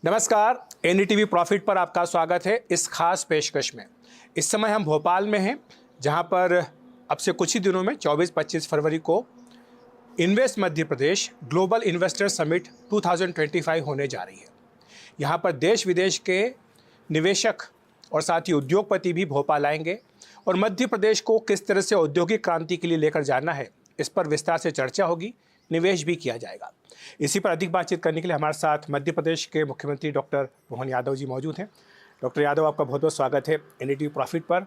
नमस्कार, NDTV profit पर आपका स्वागत है। इस खास पेशकश में इस समय हम भोपाल में हैं, जहां पर अब से कुछ ही दिनों में 24-25 फरवरी को invest Madhya Pradesh global investor summit 2025 होने जा रही है। यहां पर देश विदेश के निवेशक और साथ ही उद्योगपति भी भोपाल आएंगे और मध्य प्रदेश को किस तरह से औद्योगिक क्रांति के लिए लेकर जाना है, इस पर विस्तार से चर्चा होगी, निवेश भी किया जाएगा। इसी पर अधिक बातचीत करने के लिए हमारे साथ मध्य प्रदेश के मुख्यमंत्री डॉक्टर मोहन यादव जी मौजूद हैं। डॉक्टर यादव, आपका बहुत बहुत स्वागत है एनडीटीवी प्रॉफिट पर।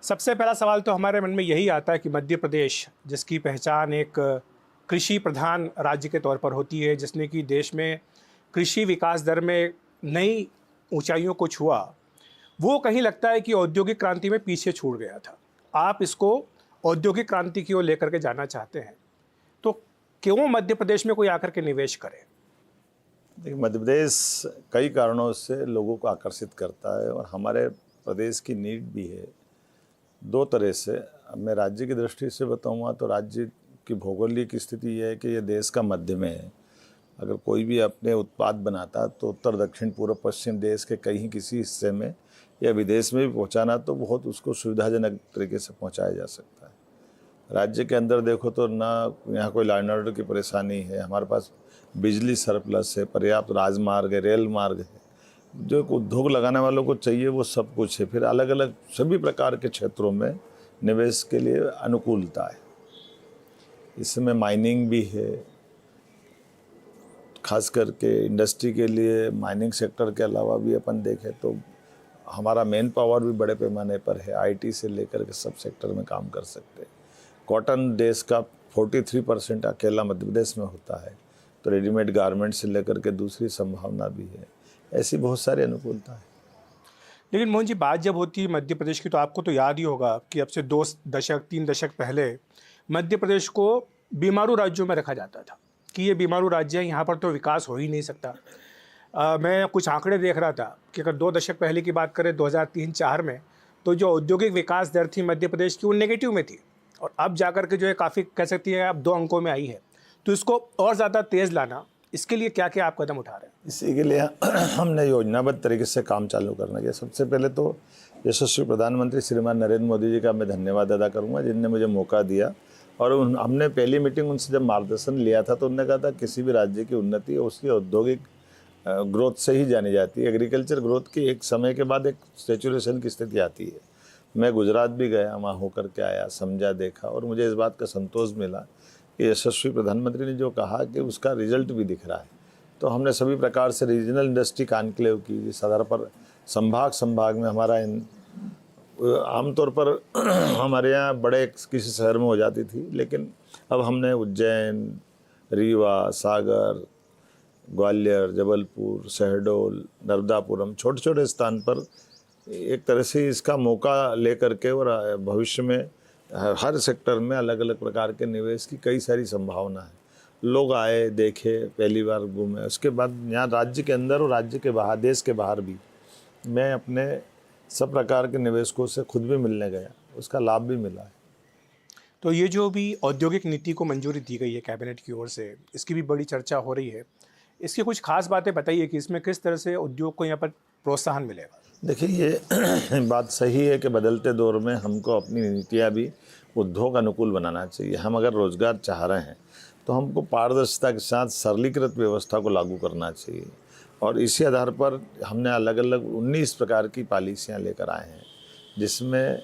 सबसे पहला सवाल तो हमारे मन में यही आता है कि मध्य प्रदेश, जिसकी पहचान एक कृषि प्रधान राज्य के तौर पर होती है, जिसने कि देश में कृषि विकास दर में नई ऊंचाइयों को छुआ, वो कहीं लगता है कि औद्योगिक क्रांति में पीछे छूट गया था। आप इसको औद्योगिक क्रांति की ओर लेकर के जाना चाहते हैं, तो क्यों मध्य प्रदेश में कोई आकर के निवेश करे? देखिए, मध्य प्रदेश कई कारणों से लोगों को आकर्षित करता है और हमारे प्रदेश की नीड भी है दो तरह से। अब मैं राज्य की दृष्टि से बताऊंगा तो राज्य की भौगोलिक स्थिति यह है कि ये देश का मध्य में है। अगर कोई भी अपने उत्पाद बनाता तो उत्तर दक्षिण पूर्व पश्चिम देश के कहीं किसी हिस्से में या विदेश में भी पहुंचाना तो बहुत उसको सुविधाजनक तरीके से पहुंचाया जा सकता है। राज्य के अंदर देखो तो ना यहाँ कोई लॉ एंड ऑर्डर की परेशानी है, हमारे पास बिजली सरप्लस है, पर्याप्त राजमार्ग है, रेल मार्ग है, जो उद्योग लगाने वालों को चाहिए वो सब कुछ है। फिर अलग अलग सभी प्रकार के क्षेत्रों में निवेश के लिए अनुकूलता है। इसमें माइनिंग भी है, खास करके इंडस्ट्री के लिए माइनिंग सेक्टर के अलावा भी अपन देखें तो हमारा मैन पावर भी बड़े पैमाने पर है। आईटी से लेकर के सब सेक्टर में काम कर सकते हैं। कॉटन देश का 43% अकेला मध्य प्रदेश में होता है, तो रेडीमेड गारमेंट से लेकर के दूसरी संभावना भी है। ऐसी बहुत सारी अनुकूलता है। लेकिन मोहन जी, बात जब होती है मध्य प्रदेश की, तो आपको तो याद ही होगा कि अब से 2 दशक 3 दशक पहले मध्य प्रदेश को बीमारू राज्यों में रखा जाता था कि ये बीमारू राज्य है, यहाँ पर तो विकास हो ही नहीं सकता। मैं कुछ आंकड़े देख रहा था कि अगर 2 दशक पहले की बात करें, 2003-04 में, तो जो औद्योगिक विकास दर थी मध्य प्रदेश की, वो नेगेटिव में थी, और अब जाकर के जो है काफ़ी कह सकती है अब 2 अंकों में आई है। तो इसको और ज़्यादा तेज़ लाना, इसके लिए क्या क्या आप कदम उठा रहे हैं? इसी के लिए हमने योजनाबद्ध तरीके से काम चालू करना किया। सबसे पहले तो यशस्वी प्रधानमंत्री श्रीमान नरेंद्र मोदी जी का मैं धन्यवाद अदा करूंगा, जिनने मुझे मौका दिया। और हमने पहली मीटिंग उनसे जब मार्गदर्शन लिया था तो उन्होंने कहा था किसी भी राज्य की उन्नति उसकी औद्योगिक ग्रोथ से ही जानी जाती है। एग्रीकल्चर ग्रोथ की एक समय के बाद एक सेचुरेशन की स्थिति आती है। मैं गुजरात भी गया, वहाँ होकर के आया, समझा, देखा, और मुझे इस बात का संतोष मिला कि यशस्वी प्रधानमंत्री ने जो कहा कि उसका रिजल्ट भी दिख रहा है। तो हमने सभी प्रकार से रीजनल इंडस्ट्री कॉन्क्लेव की, जिस आधार पर संभाग में हमारा आमतौर पर हमारे यहाँ बड़े किसी शहर में हो जाती थी, लेकिन अब हमने उज्जैन, रीवा, सागर, ग्वालियर, जबलपुर, शहडोल, नर्मदापुरम, छोटे छोटे स्थान पर एक तरह से इसका मौका लेकर के और भविष्य में हर सेक्टर में अलग अलग प्रकार के निवेश की कई सारी संभावना है। लोग आए, देखे, पहली बार घूमे, उसके बाद यहाँ राज्य के अंदर और राज्य के बाहर, देश के बाहर भी मैं अपने सब प्रकार के निवेशकों से खुद भी मिलने गया, उसका लाभ भी मिला है। तो ये जो भी औद्योगिक नीति को मंजूरी दी गई है कैबिनेट की ओर से, इसकी भी बड़ी चर्चा हो रही है। इसकी कुछ खास बातें बताइए कि इसमें किस तरह से उद्योग को यहाँ पर प्रोत्साहन मिलेगा? देखिए, ये बात सही है कि बदलते दौर में हमको अपनी नीतियाँ भी उद्योग अनुकूल बनाना चाहिए। हम अगर रोजगार चाह रहे हैं तो हमको पारदर्शिता के साथ सरलीकृत व्यवस्था को लागू करना चाहिए, और इसी आधार पर हमने अलग अलग 19 प्रकार की पॉलिसियाँ लेकर आए हैं, जिसमें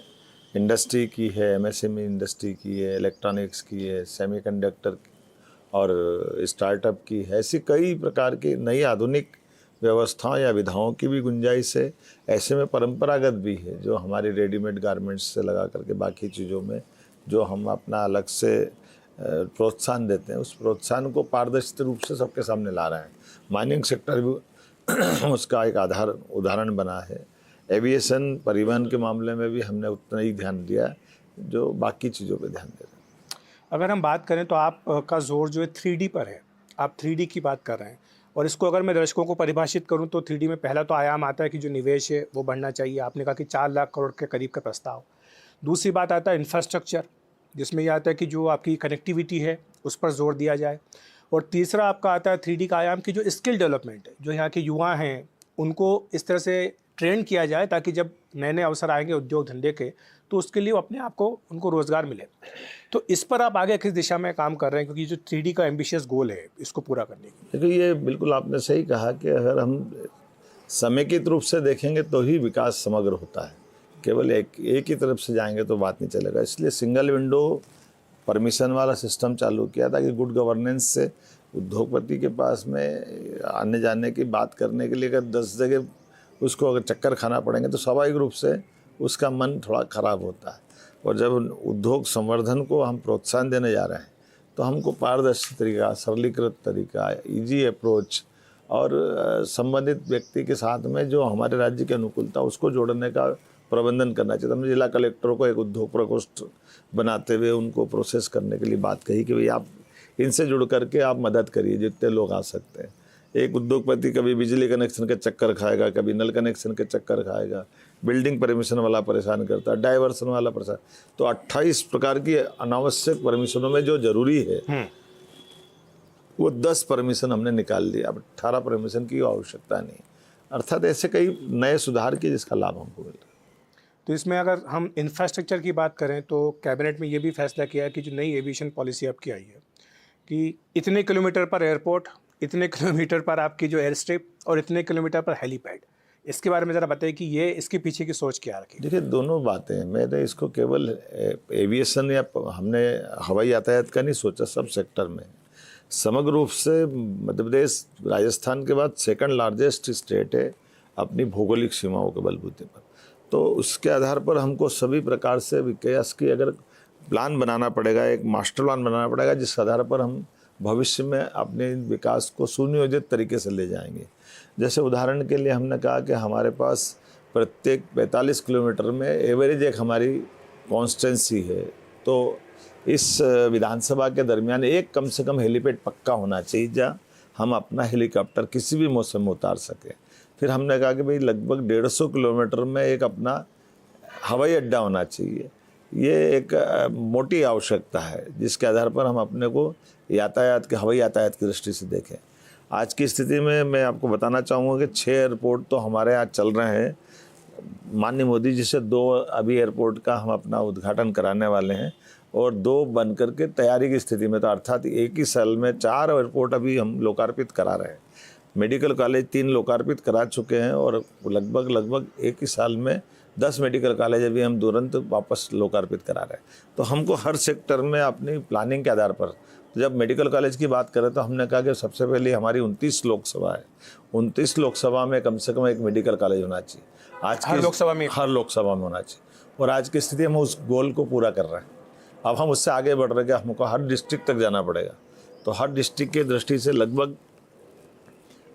इंडस्ट्री की है, एमएसएमई इंडस्ट्री की है, इलेक्ट्रॉनिक्स की है, सेमीकंडक्टर और स्टार्टअप की है। ऐसी कई प्रकार की नई आधुनिक व्यवस्थाओं या विधाओं की भी गुंजाइश है। ऐसे में परंपरागत भी है, जो हमारी रेडीमेड गारमेंट्स से लगा करके बाकी चीज़ों में जो हम अपना अलग से प्रोत्साहन देते हैं, उस प्रोत्साहन को पारदर्शी रूप से सबके सामने ला रहे हैं। माइनिंग सेक्टर भी उसका एक उदाहरण बना है। एविएशन, परिवहन के मामले में भी हमने उतना ही ध्यान दिया जो बाकी चीज़ों पर ध्यान दे रहे हैं। अगर हम बात करें तो आपका जोर जो है 3D पर है, आप 3D की बात कर रहे हैं, और इसको अगर मैं दर्शकों को परिभाषित करूं तो 3D में पहला तो आयाम आता है कि जो निवेश है वो बढ़ना चाहिए। आपने कहा कि 4 लाख करोड़ के करीब का प्रस्ताव। दूसरी बात आता है इंफ्रास्ट्रक्चर, जिसमें यह आता है कि जो आपकी कनेक्टिविटी है उस पर जोर दिया जाए। और तीसरा आपका आता है 3D का आयाम की जो स्किल डेवलपमेंट है, जो यहाँ के युवा हैं उनको इस तरह से ट्रेन किया जाए ताकि जब नए नए अवसर आएंगे उद्योग धंधे के तो उसके लिए वो अपने आप को उनको रोज़गार मिले। तो इस पर आप आगे किस दिशा में काम कर रहे हैं, क्योंकि जो 3D का एम्बिशियस गोल है इसको पूरा करने की? देखिए, ये बिल्कुल आपने सही कहा कि अगर हम समेकित रूप से देखेंगे तो ही विकास समग्र होता है। केवल एक ही तरफ से जाएंगे तो बात नहीं चलेगा। इसलिए सिंगल विंडो परमिशन वाला सिस्टम चालू किया ताकि गुड गवर्नेंस से उद्योगपति के पास में आने जाने की बात करने के लिए अगर 10 जगह उसको अगर चक्कर खाना पड़ेंगे तो स्वाभाविक रूप से उसका मन थोड़ा खराब होता है। और जब उद्योग संवर्धन को हम प्रोत्साहन देने जा रहे हैं तो हमको पारदर्शी तरीका, सरलीकृत तरीका, इजी अप्रोच और संबंधित व्यक्ति के साथ में जो हमारे राज्य की अनुकूलता उसको जोड़ने का प्रबंधन करना चाहिए। हमने जिला कलेक्टरों को एक उद्योग प्रकोष्ठ बनाते हुए उनको प्रोसेस करने के लिए बात कही कि भाई आप इनसे जुड़ करके आप मदद करिए जितने लोग आ सकते हैं। एक उद्योगपति कभी बिजली कनेक्शन के चक्कर खाएगा, कभी नल कनेक्शन के चक्कर खाएगा, बिल्डिंग परमिशन वाला परेशान करता है, डाइवर्सन वाला परेशान। तो 28 प्रकार की अनावश्यक परमिशनों में जो जरूरी है वो 10 परमिशन हमने निकाल दिया। अब 18 परमिशन की आवश्यकता नहीं। अर्थात ऐसे कई नए सुधार किए जिसका लाभ हमको मिल रहा है। तो इसमें अगर हम इंफ्रास्ट्रक्चर की बात करें तो कैबिनेट में ये भी फैसला किया है कि जो नई एविएशन पॉलिसी आपकी आई है कि इतने किलोमीटर पर एयरपोर्ट, इतने किलोमीटर पर आपकी जो एयर स्ट्रिप और इतने किलोमीटर पर हेलीपैड, इसके बारे में ज़रा बताइए कि ये इसके पीछे की सोच क्या रखी? देखिए, दोनों बातें हैं। मैंने इसको केवल एविएशन या हमने हवाई यातायात का नहीं सोचा, सब सेक्टर में समग्र रूप से मध्य प्रदेश राजस्थान के बाद सेकंड लार्जेस्ट स्टेट है अपनी भौगोलिक सीमाओं के बलबूते पर। तो उसके आधार पर हमको सभी प्रकार से विकास की अगर प्लान बनाना पड़ेगा, एक मास्टर प्लान बनाना पड़ेगा जिस आधार पर हम भविष्य में अपने विकास को सुनियोजित तरीके से ले जाएंगे। जैसे उदाहरण के लिए हमने कहा कि हमारे पास प्रत्येक 45 किलोमीटर में एवरेज एक हमारी कॉन्स्टेंसी है, तो इस विधानसभा के दरमियान एक कम से कम हेलीपैड पक्का होना चाहिए जहाँ हम अपना हेलीकॉप्टर किसी भी मौसम में उतार सकें। फिर हमने कहा कि भाई लगभग 150 किलोमीटर में एक अपना हवाई अड्डा होना चाहिए। ये एक मोटी आवश्यकता है जिसके आधार पर हम अपने को यातायात के हवाई यातायात की दृष्टि से देखें। आज की स्थिति में मैं आपको बताना चाहूँगा कि 6 एयरपोर्ट तो हमारे यहाँ चल रहे हैं। माननीय मोदी जी से 2 अभी एयरपोर्ट का हम अपना उद्घाटन कराने वाले हैं और 2 बन करके तैयारी की स्थिति में। तो अर्थात एक ही साल में 4 एयरपोर्ट अभी हम लोकार्पित करा रहे हैं। मेडिकल कॉलेज 3 लोकार्पित करा चुके हैं और लगभग एक ही साल में 10 मेडिकल कॉलेज अभी हम तुरंत वापस लोकार्पित करा रहे हैं। तो हमको हर सेक्टर में अपनी प्लानिंग के आधार पर, जब मेडिकल कॉलेज की बात करें तो हमने कहा कि सबसे पहले हमारी 29 लोकसभा है, 29 लोकसभा में कम से कम एक मेडिकल कॉलेज होना चाहिए। आज हर लोकसभा में होना चाहिए। और आज की स्थिति में उस गोल को पूरा कर रहे हैं। अब हम उससे आगे बढ़ रहे हैं कि हमको हर डिस्ट्रिक्ट तक जाना पड़ेगा। तो हर डिस्ट्रिक्ट की दृष्टि से लगभग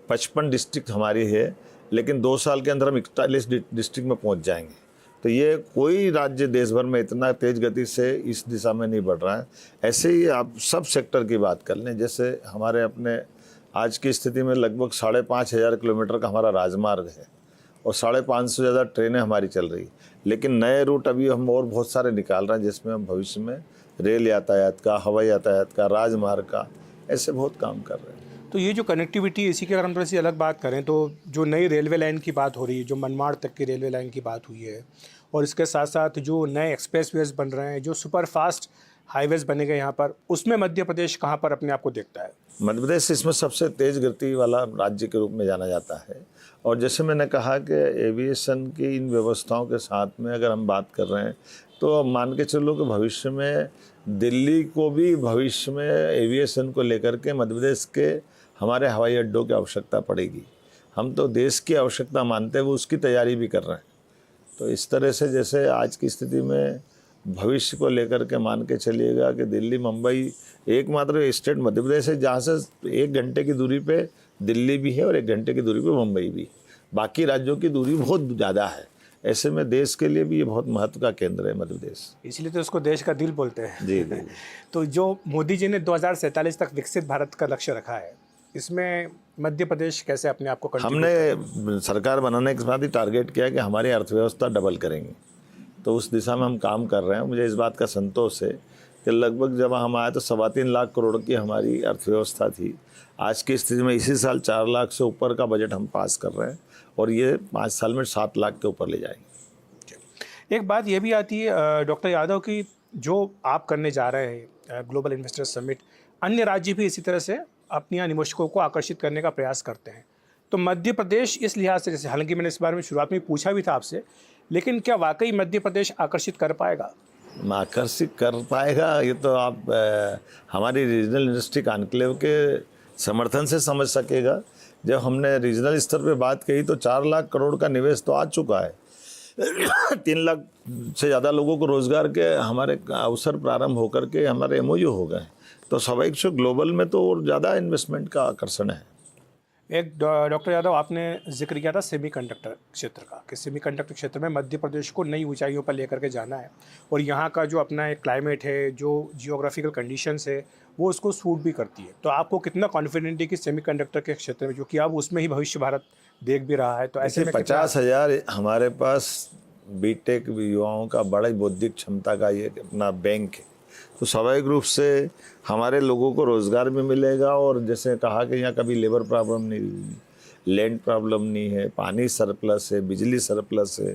55 डिस्ट्रिक्ट हमारी है, लेकिन 2 साल के अंदर हम 41 डिस्ट्रिक्ट में पहुंच जाएंगे। तो ये कोई राज्य देश भर में इतना तेज गति से इस दिशा में नहीं बढ़ रहा है। ऐसे ही आप सब सेक्टर की बात कर लें, जैसे हमारे अपने आज की स्थिति में लगभग 5,500 किलोमीटर का हमारा राजमार्ग है और 550 से ज़्यादा ट्रेनें हमारी चल रही। लेकिन नए रूट अभी हम और बहुत सारे निकाल रहे हैं जिसमें हम भविष्य में रेल यातायात का, हवाई यातायात का, राजमार्ग का, ऐसे बहुत काम कर रहे हैं। तो ये जो कनेक्टिविटी, इसी की अगर हम थोड़ी सी अलग बात करें तो जो नई रेलवे लाइन की बात हो रही है, जो मनमाड़ तक की रेलवे लाइन की बात हुई है, और इसके साथ साथ जो नए एक्सप्रेसवेज बन रहे हैं, जो सुपर फास्ट हाईवेज बनेंगे यहाँ पर, उसमें मध्य प्रदेश कहाँ पर अपने आप को देखता है? मध्य प्रदेश इसमें सबसे तेज गति वाला राज्य के रूप में जाना जाता है। और जैसे मैंने कहा कि एविएशन की इन व्यवस्थाओं के साथ में अगर हम बात कर रहे हैं तो अब मान के चलो कि भविष्य में दिल्ली को भी भविष्य में एविएशन को लेकर के मध्य प्रदेश के हमारे हवाई अड्डों की आवश्यकता पड़ेगी। हम तो देश की आवश्यकता मानते हुए उसकी तैयारी भी कर रहे हैं। तो इस तरह से जैसे आज की स्थिति में भविष्य को लेकर के मान के चलिएगा कि दिल्ली मुंबई एकमात्र स्टेट मध्य प्रदेश है जहाँ से 1 घंटे की दूरी पे दिल्ली भी है और 1 घंटे की दूरी पे मुंबई भी। बाकी राज्यों की दूरी बहुत ज़्यादा है। ऐसे में देश के लिए भी ये बहुत महत्व का केंद्र है मध्य प्रदेश। इसलिए तो उसको देश का दिल बोलते हैं। जी जी। तो जो मोदी जी ने 2047 तक विकसित भारत का लक्ष्य रखा है, इसमें मध्य प्रदेश कैसे अपने आप को हमने सरकार बनाने के बाद ही टारगेट किया कि हमारी अर्थव्यवस्था डबल करेंगे। तो उस दिशा में हम काम कर रहे हैं। मुझे इस बात का संतोष है कि लगभग जब हम आए तो 3.25 लाख करोड़ की हमारी अर्थव्यवस्था थी। आज की स्थिति में इसी साल 4 लाख से ऊपर का बजट हम पास कर रहे हैं और ये 5 साल में 7 लाख के ऊपर ले जाएंगे। एक बात ये भी आती है डॉक्टर यादव की जो आप करने जा रहे हैं ग्लोबल इन्वेस्टर समिट, अन्य राज्य भी इसी तरह से अपने यहाँ निवेशकों को आकर्षित करने का प्रयास करते हैं। तो मध्य प्रदेश इस लिहाज से, जैसे हालांकि मैंने इस बारे में शुरुआत में पूछा भी था आपसे, लेकिन क्या वाकई मध्य प्रदेश आकर्षित कर पाएगा? आकर्षित कर पाएगा ये तो आप हमारी रीजनल इंडस्ट्री कॉन्क्लेव के समर्थन से समझ सकेगा। जब हमने रीजनल स्तर पे बात कही तो 4 लाख करोड़ का निवेश तो आ चुका है। 3 लाख से ज़्यादा लोगों को रोजगार के हमारे अवसर प्रारंभ होकर के हमारे MOU हो गए। तो स्वाभाविक से ग्लोबल में तो और ज़्यादा इन्वेस्टमेंट का आकर्षण है। एक डॉक्टर यादव, आपने जिक्र किया था सेमीकंडक्टर क्षेत्र का, कि सेमीकंडक्टर क्षेत्र में मध्य प्रदेश को नई ऊंचाइयों पर लेकर के जाना है और यहाँ का जो अपना एक क्लाइमेट है, जो जियोग्राफिकल कंडीशंस है, वो उसको सूट भी करती है। तो आपको कितना कॉन्फिडेंट है कि सेमीकंडक्टर के क्षेत्र में, जो कि अब उसमें ही भविष्य भारत देख भी रहा है, तो ऐसे में 50,000 हमारे पास बीटेक युवाओं का बड़ा ही बौद्धिक क्षमता का ये अपना बैंक है। तो स्वाभाविक रूप से हमारे लोगों को रोज़गार भी मिलेगा और जैसे कहा कि यहाँ कभी लेबर प्रॉब्लम नहीं, लैंड प्रॉब्लम नहीं है, पानी सरप्लस है, बिजली सरप्लस है,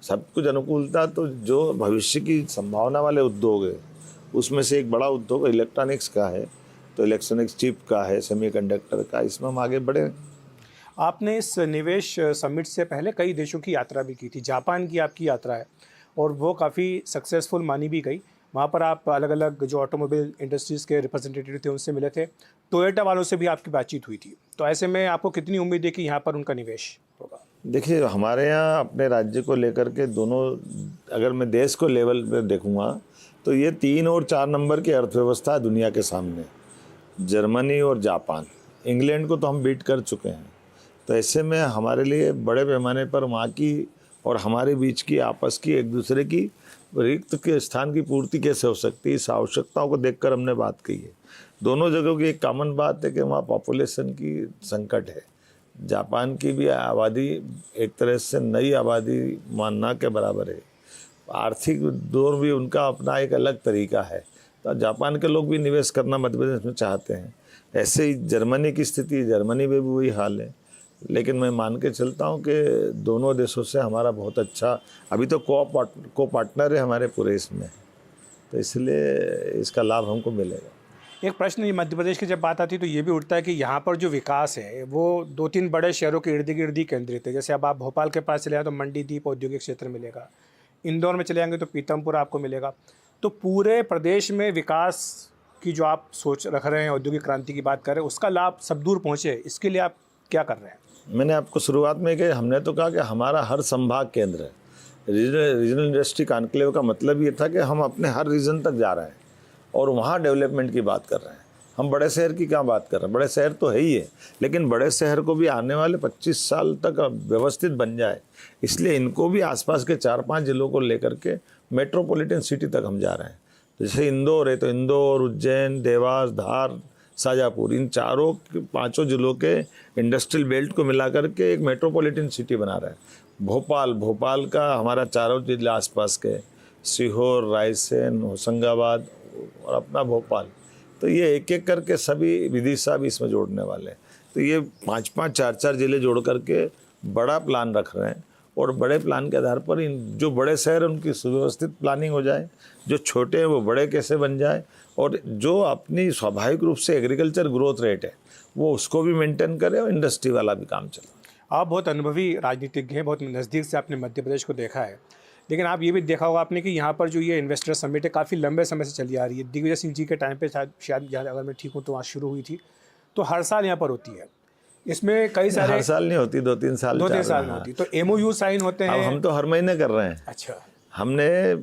सब कुछ अनुकूलता। तो जो भविष्य की संभावना वाले उद्योग है उसमें से एक बड़ा उद्योग इलेक्ट्रॉनिक्स का है, तो इलेक्ट्रॉनिक्स चिप का है, सेमीकंडक्टर का, इसमें हम आगे बढ़े। आपने इस निवेश समिट से पहले कई देशों की यात्रा भी की थी। जापान की आपकी यात्रा है और वो काफ़ी सक्सेसफुल मानी भी गई। वहाँ पर आप अलग अलग जो ऑटोमोबाइल इंडस्ट्रीज़ के रिप्रेजेंटेटिव थे उनसे मिले थे, टोयोटा वालों से भी आपकी बातचीत हुई थी। तो ऐसे में आपको कितनी उम्मीद है कि यहाँ पर उनका निवेश होगा? देखिए, हमारे यहाँ अपने राज्य को लेकर के दोनों, अगर मैं देश को लेवल पे देखूँगा तो ये 3 और 4 नंबर की अर्थव्यवस्था है दुनिया के सामने। जर्मनी और जापान, इंग्लैंड को तो हम बीट कर चुके हैं। तो ऐसे में हमारे लिए बड़े पैमाने पर वहाँ की और हमारे बीच की आपस की एक दूसरे की रिक्त के स्थान की पूर्ति कैसे हो सकती है, इस आवश्यकताओं को देखकर हमने बात की है। दोनों जगहों की एक कॉमन बात है कि वहाँ पॉपुलेशन की संकट है। जापान की भी आबादी एक तरह से नई आबादी मानना के बराबर है। आर्थिक दौर भी उनका अपना एक अलग तरीका है। तो जापान के लोग भी निवेश करना मध्य प्रदेश में चाहते हैं। ऐसे ही जर्मनी की स्थिति, जर्मनी में भी वही हाल है। लेकिन मैं मान के चलता हूँ कि दोनों देशों से हमारा बहुत अच्छा, अभी तो को पार्टनर है हमारे पूरे इसमें, तो इसलिए इसका लाभ हमको मिलेगा। एक प्रश्न ये मध्य प्रदेश की जब बात आती है तो ये भी उठता है कि यहाँ पर जो विकास है वो 2-3 बड़े शहरों के इर्द गिर्द ही केंद्रित है। जैसे अब आप भोपाल के पास चले जाए तो मंडीदीप औद्योगिक क्षेत्र मिलेगा, इंदौर में चले जाएंगे तो पीतमपुर आपको मिलेगा। तो पूरे प्रदेश में विकास की जो आप सोच रख रहे हैं, औद्योगिक क्रांति की बात कर रहे हैं, उसका लाभ सब दूर पहुँचे, इसके लिए आप क्या कर रहे हैं? मैंने आपको शुरुआत में कहा, हमने तो कहा कि हमारा हर संभाग केंद्र है। रीजनल इंडस्ट्री कॉन्क्लेव का मतलब ये था कि हम अपने हर रीजन तक जा रहे हैं और वहाँ डेवलपमेंट की बात कर रहे हैं। हम बड़े शहर की क्या बात कर रहे हैं, बड़े शहर तो है ही है, लेकिन बड़े शहर को भी आने वाले 25 साल तक व्यवस्थित बन जाए, इसलिए इनको भी आसपास के 4-5 जिलों को लेकर के मेट्रोपॉलिटन सिटी तक हम जा रहे हैं। जैसे इंदौर है तो इंदौर, उज्जैन, देवास, धार, शाजापुर, इन 4-5 जिलों के इंडस्ट्रियल बेल्ट को मिलाकर के एक मेट्रोपॉलिटन सिटी बना रहे हैं। भोपाल का हमारा 4 जिले आसपास के, सीहोर, रायसेन, होशंगाबाद और अपना भोपाल, तो ये एक एक करके सभी विदिशा भी इसमें जोड़ने वाले हैं। तो ये 5-5, 4-4 जिले जोड़ करके बड़ा प्लान रख रहे हैं और बड़े प्लान के आधार पर इन जो बड़े शहर हैं उनकी सुव्यवस्थित प्लानिंग हो जाए, जो छोटे हैं वो बड़े कैसे बन जाए, और जो अपनी स्वाभाविक रूप से एग्रीकल्चर ग्रोथ रेट है वो उसको भी मेंटेन करें और इंडस्ट्री वाला भी काम चले। आप बहुत अनुभवी राजनीतिज्ञ हैं, बहुत नज़दीक से आपने मध्य प्रदेश को देखा है, लेकिन आप ये भी देखा होगा आपने कि यहाँ पर जो ये इन्वेस्टर समिट है काफ़ी लंबे समय से चली आ रही है। दिग्विजय सिंह जी के टाइम पे शायद अगर मैं ठीक हूँ तो वहाँ शुरू हुई थी, तो हर साल यहाँ पर होती है। इसमें कई सारे, हर साल नहीं होती, 2-3 साल में होती। तो MOU साइन होते हैं। अब हम तो हर महीने कर रहे हैं। अच्छा, हमने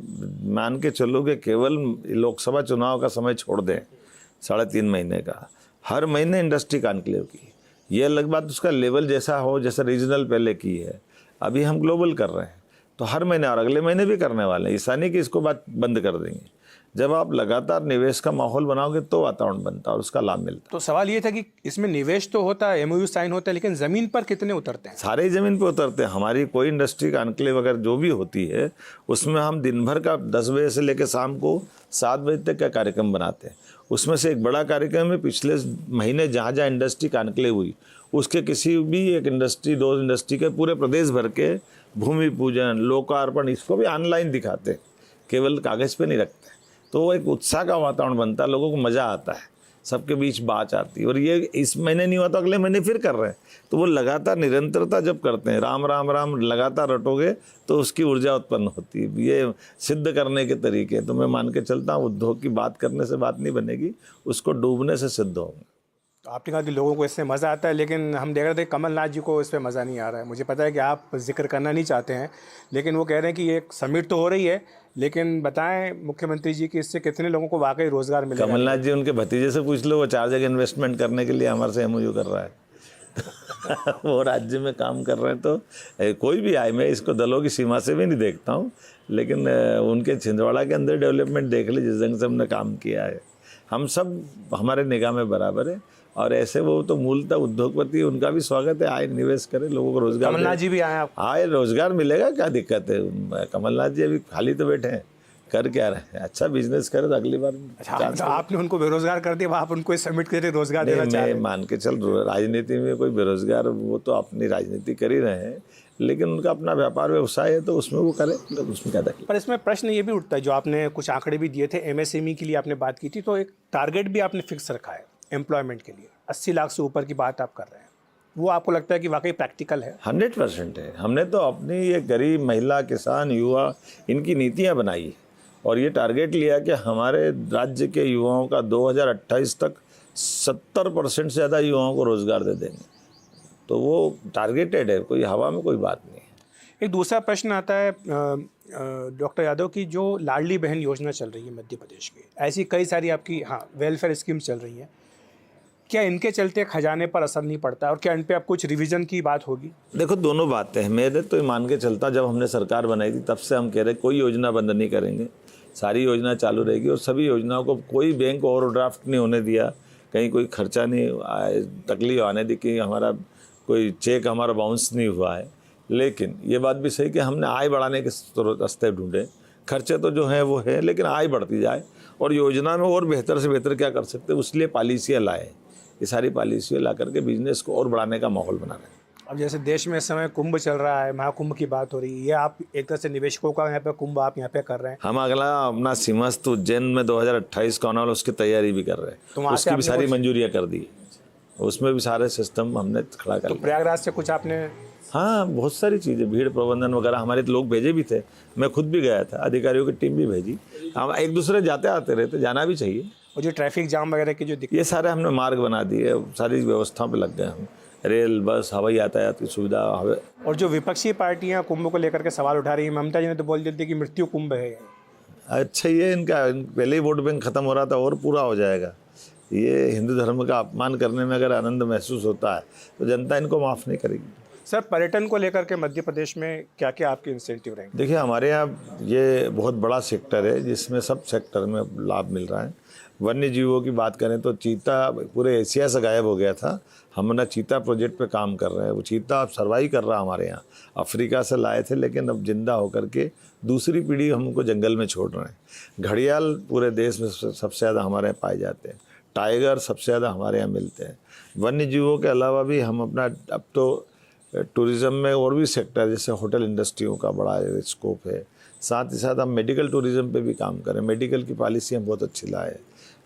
मान के चलो कि केवल लोकसभा चुनाव का समय छोड़ दें 3.5 महीने का, हर महीने इंडस्ट्री कॉन्क्लेव की, ये अलग बात उसका लेवल जैसा हो, जैसे रीजनल पहले की है, अभी हम ग्लोबल कर रहे हैं, तो हर महीने और अगले महीने भी करने वाले हैं। ऐसा नहीं कि इसको बात बंद कर देंगे। जब आप लगातार निवेश का माहौल बनाओगे तो वातावरण बनता है और उसका लाभ मिलता है। तो सवाल ये था कि इसमें निवेश तो होता है, एमओयू साइन होता है, लेकिन ज़मीन पर कितने उतरते हैं? सारे ही ज़मीन पे उतरते हैं। हमारी कोई इंडस्ट्री का एनक्लेव वगैरह जो भी होती है उसमें हम दिन भर का 10 बजे से लेकर शाम को 7 बजे तक का कार्यक्रम बनाते हैं। उसमें से एक बड़ा कार्यक्रम है पिछले महीने जहाँ जहाँ इंडस्ट्री का एनक्लेव हुई उसके किसी भी एक इंडस्ट्री 2 इंडस्ट्री के पूरे प्रदेश भर के भूमि पूजन, लोकार्पण, इसको भी ऑनलाइन दिखाते हैं, केवल कागज़ पे नहीं रखते। तो वो एक उत्साह का वातावरण बनता है, लोगों को मज़ा आता है, सबके बीच बात आती है। और ये इस महीने नहीं हुआ तो अगले महीने फिर कर रहे हैं। तो वो लगातार निरंतरता जब करते हैं, राम राम राम लगातार रटोगे तो उसकी ऊर्जा उत्पन्न होती है। ये सिद्ध करने के तरीके तो मैं मान के चलता हूँ, उद्योग की बात करने से बात नहीं बनेगी, उसको डूबने से सिद्ध होंगे। तो आपने कहा कि लोगों को इससे मज़ा आता है, लेकिन हम देख रहे थे कमलनाथ जी को इस पर मज़ा नहीं आ रहा है। मुझे पता है कि आप जिक्र करना नहीं चाहते हैं, लेकिन वो कह रहे हैं कि एक समिट तो हो रही है, लेकिन बताएं मुख्यमंत्री जी कि इससे कितने लोगों को वाकई रोज़गार मिलेगा? कमलनाथ जी उनके भतीजे से पूछ लो, वो 4 जगह इन्वेस्टमेंट करने के लिए हमारे से एमओयू कर रहा है। वो राज्य में काम कर रहे हैं। तो कोई भी आए, मैं इसको दलों की सीमा से भी नहीं देखता हूँ, लेकिन उनके छिंदवाड़ा के अंदर डेवलपमेंट देख ली जिस ढंग से हमने काम किया है। हम सब हमारे निगाह में बराबर है और ऐसे वो तो मूलतः उद्योगपति, उनका भी स्वागत है, आए निवेश करें, लोगों को रोजगार। कमलनाथ जी भी आए, आप आए, रोजगार मिलेगा, क्या दिक्कत है? कमलनाथ जी अभी खाली तो बैठे हैं, कर क्या रहे हैं? अच्छा बिजनेस करें तो अगली बार। अच्छा, आपने उनको बेरोजगार कर दिया, आप उनको इस समिट के लिए रोजगार देना चाह रहे हैं? मान के चल, राजनीति में कोई बेरोजगार, वो तो अपनी राजनीति कर ही रहे हैं, लेकिन उनका अपना व्यापार व्यवसाय है तो उसमें वो करें, उसमें क्या तकलीफ। पर इसमें प्रश्न ये भी उठता है, जो आपने कुछ आंकड़े भी दिए थे एमएसएमई के लिए आपने बात की थी, तो एक टारगेट भी आपने फिक्स रखा है एम्प्लॉयमेंट के लिए, 80 लाख से ऊपर की बात आप कर रहे हैं। वो आपको लगता है कि वाकई प्रैक्टिकल है? 100% है। हमने तो अपनी ये गरीब महिला, किसान, युवा, इनकी नीतियाँ बनाई और ये टारगेट लिया कि हमारे राज्य के युवाओं का 2028 तक 70% से ज़्यादा युवाओं को रोज़गार दे देंगे। तो वो टारगेटेड है, कोई हवा में कोई बात नहीं है। एक दूसरा प्रश्न आता है डॉक्टर यादव की, जो लाडली बहन योजना चल रही है मध्य प्रदेश की, ऐसी कई सारी आपकी वेलफेयर स्कीम चल रही हैं, क्या इनके चलते खजाने पर असर नहीं पड़ता और क्या इन पे अब कुछ रिवीजन की बात होगी? देखो, दोनों बातें हैं। मेरे तो मान के चलता, जब हमने सरकार बनाई थी तब से हम कह रहे कोई योजना बंद नहीं करेंगे, सारी योजना चालू रहेगी और सभी योजनाओं को कोई बैंक ओवरड्राफ्ट नहीं होने दिया, कहीं कोई खर्चा नहीं तकलीफ आने दी कि हमारा कोई चेक हमारा बाउंस नहीं हुआ है। लेकिन ये बात भी सही कि हमने आय बढ़ाने के रास्ते ढूंढे। खर्चे तो जो हैं वो है, लेकिन आय बढ़ती जाए और योजना में और बेहतर से बेहतर क्या कर सकते हैं, उसलिए पॉलिसियाँ लाए। ये सारी पॉलिसियाँ ला करके बिजनेस को और बढ़ाने का माहौल बना रहे हैं। अब जैसे देश में इस समय कुंभ चल रहा है, महाकुंभ की बात हो रही है, ये आप एक तरह से निवेशकों का यहाँ पे कुंभ आप यहाँ पे कर रहे हैं। हम अगला अपना सीमस्त उज्जैन में 2028 का आने वाला, उसकी तैयारी भी कर रहे हैं। तो वहाँ से उसकी भी सारी मंजूरियाँ कर दी, उसमें भी सारे सिस्टम हमने खड़ा कर लिया। प्रयागराज से कुछ आपने? हाँ, बहुत सारी चीज़ें, भीड़ प्रबंधन वगैरह हमारे लोग भेजे भी थे, मैं खुद भी गया था, अधिकारियों की टीम भी भेजी। हम एक दूसरे जाते आते रहते, जाना भी चाहिए। और जो ट्रैफिक जाम वगैरह की जो ये सारे हमने मार्ग बना दिए, सारी व्यवस्था पे लग गए हम, रेल, बस, हवाई यातायात की सुविधा। और जो विपक्षी पार्टियां कुंभ को लेकर के सवाल उठा रही हैं, ममता जी ने तो बोल दिया कि मृत्यु कुंभ है। अच्छा, ये इनका पहले ही वोट बैंक खत्म हो रहा था और पूरा हो जाएगा। ये हिंदू धर्म का अपमान करने में अगर आनंद महसूस होता है तो जनता इनको माफ़ नहीं करेगी। सर, पर्यटन को लेकर के मध्य प्रदेश में क्या क्या आपके इंसेंटिव रहेंगे? देखिए, हमारे यहाँ ये बहुत बड़ा सेक्टर है जिसमें सब सेक्टर में लाभ मिल रहा है। वन्य जीवों की बात करें तो चीता पूरे एशिया से गायब हो गया था, हम ना चीता प्रोजेक्ट पे काम कर रहे हैं। वो चीता अब सर्वाइव कर रहा है हमारे यहाँ, अफ्रीका से लाए थे लेकिन अब जिंदा होकर के दूसरी पीढ़ी हमको जंगल में छोड़ रहे हैं। घड़ियाल पूरे देश में सबसे ज़्यादा हमारे यहाँ पाए जाते हैं, टाइगर सबसे ज़्यादा हमारे यहाँ मिलते हैं। वन्य जीवों के अलावा भी हम अपना अब तो टूरिज़्म में और भी सेक्टर, जैसे होटल इंडस्ट्रियों का बड़ा स्कोप है, साथ ही साथ हम मेडिकल टूरिज़्म पे भी काम करें। मेडिकल की पॉलिसी हम बहुत अच्छी लाए हैं।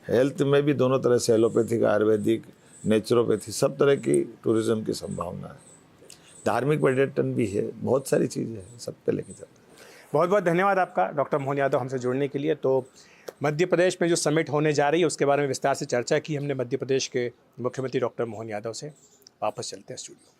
हेल्थ में भी दोनों तरह से, एलोपैथिक, आयुर्वेदिक, नेचुरोपैथी, सब तरह की टूरिज़्म की संभावना है। धार्मिक पर्यटन भी है, बहुत सारी चीज़ें हैं, सब पे लेके चलते हैं। बहुत बहुत धन्यवाद आपका डॉक्टर मोहन यादव हमसे जुड़ने के लिए। तो मध्य प्रदेश में जो समिट होने जा रही है उसके बारे में विस्तार से चर्चा की हमने मध्य प्रदेश के मुख्यमंत्री डॉक्टर मोहन यादव से। वापस चलते हैं स्टूडियो।